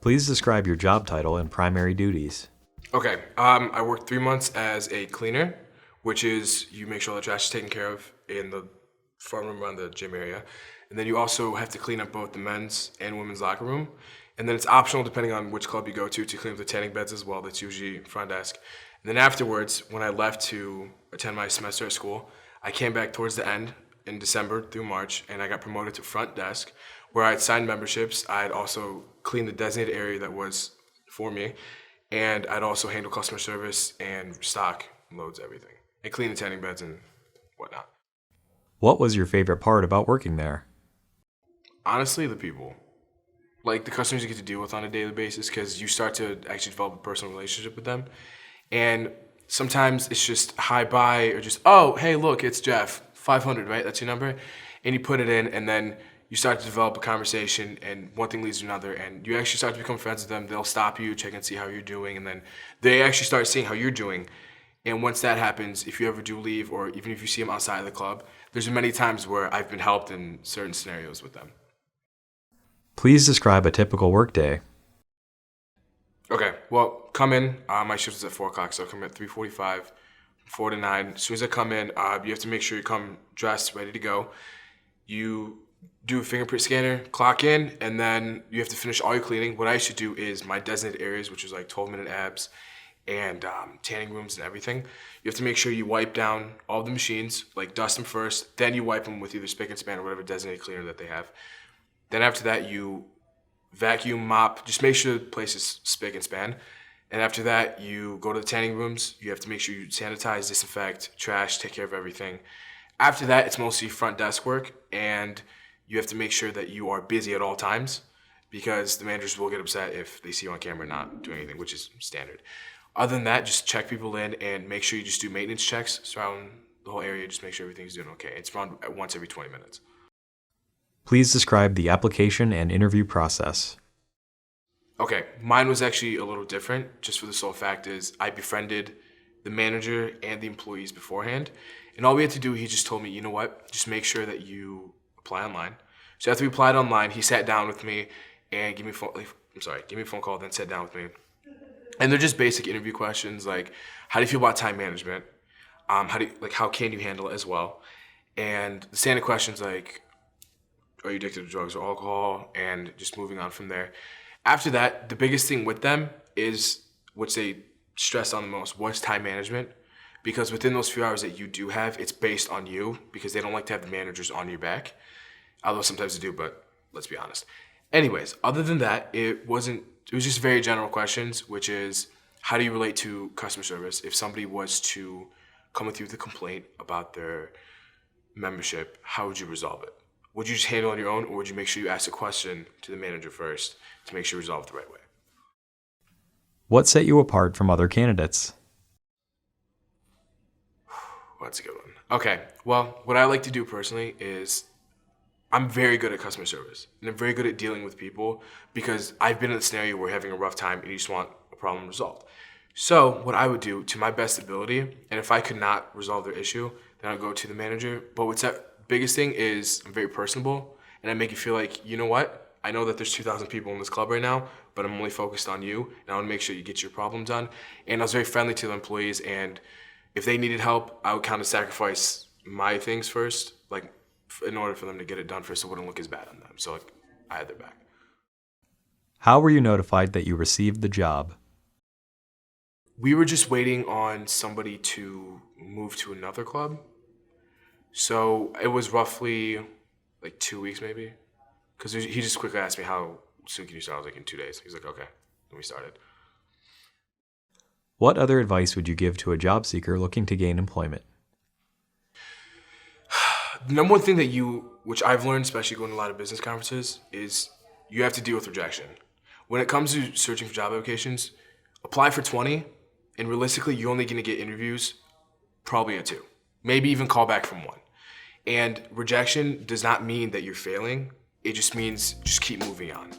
Please describe your job title and primary duties. Okay, I worked 3 months as a cleaner, which is you make sure the trash is taken care of in the front room around the gym area. And then you also have to clean up both the men's and women's locker room. And then it's optional depending on which club you go to clean up the tanning beds as well. That's usually front desk. And then afterwards, when I left to attend my semester at school, I came back towards the end in December through March, and I got promoted to front desk, where I'd signed memberships. I'd also cleaned the designated area that was for me, and I'd also handle customer service and stock loads, everything, and clean the tanning beds and whatnot. What was your favorite part about working there? Honestly, the people. Like the customers you get to deal with on a daily basis, because you start to actually develop a personal relationship with them. And sometimes it's just hi, bye, or just, oh, hey, look, it's Jeff, 500, right? That's your number. And you put it in, and then you start to develop a conversation, and one thing leads to another, and you actually start to become friends with them. They'll stop you, check and see how you're doing, and then they actually start seeing how you're doing. And once that happens, if you ever do leave, or even if you see them outside of the club, there's been many times where I've been helped in certain scenarios with them. Please describe a typical workday. Okay, well, come in. My shift is at 4 o'clock, so I come at 3:45, 4 to 9. As soon as I come in, you have to make sure you come dressed, ready to go. You do a fingerprint scanner, clock in, and then you have to finish all your cleaning. What I used to do is my designated areas, which is like 12-minute abs and tanning rooms and everything. You have to make sure you wipe down all the machines, like dust them first, then you wipe them with either spick and span or whatever designated cleaner that they have. Then after that, you vacuum, mop, just make sure the place is spick and span. And after that, you go to the tanning rooms. You have to make sure you sanitize, disinfect, trash, take care of everything. After that, it's mostly front desk work, and you have to make sure that you are busy at all times, because the managers will get upset if they see you on camera not doing anything, which is standard. Other than that, just check people in and make sure you just do maintenance checks surrounding the whole area. Just make sure everything's doing okay. It's run once every 20 minutes. Please describe the application and interview process. Okay, mine was actually a little different, just for the sole fact is I befriended the manager and the employees beforehand, and all we had to do, he just told me, you know what, just make sure that you apply online. So after we applied online, he sat down with me and gave me a phone call, then sat down with me. And they're just basic interview questions like, how do you feel about time management? How can you handle it as well? And the standard questions like, are you addicted to drugs or alcohol? And just moving on from there. After that, the biggest thing with them is, which they stress on the most, was time management. Because within those few hours that you do have, it's based on you, because they don't like to have the managers on your back. Although sometimes they do, but let's be honest. Anyways, other than that, it was just very general questions, which is, how do you relate to customer service? If somebody was to come with you with a complaint about their membership, how would you resolve it? Would you just handle it on your own, or would you make sure you ask a question to the manager first to make sure you resolve it the right way? What set you apart from other candidates? That's a good one. Okay, well, what I like to do personally is I'm very good at customer service, and I'm very good at dealing with people, because I've been in a scenario where you're having a rough time and you just want a problem resolved. So what I would do to my best ability, and if I could not resolve their issue, then I'd go to the manager. But what's that biggest thing is I'm very personable, and I make you feel like, you know what? I know that there's 2,000 people in this club right now, but I'm only focused on you, and I want to make sure you get your problem done. And I was very friendly to the employees, and if they needed help, I would kind of sacrifice my things first, like in order for them to get it done first, so it wouldn't look as bad on them. So like, I had their back. How were you notified that you received the job? We were just waiting on somebody to move to another club. So it was roughly like 2 weeks maybe. Because he just quickly asked me, how soon can you start? I was like, in 2 days. He's like, okay. Then we started. What other advice would you give to a job seeker looking to gain employment? The number one thing which I've learned, especially going to a lot of business conferences, is you have to deal with rejection. When it comes to searching for job applications, apply for 20, and realistically, you're only going to get interviews probably at 2. Maybe even call back from 1. And rejection does not mean that you're failing. It just means just keep moving on.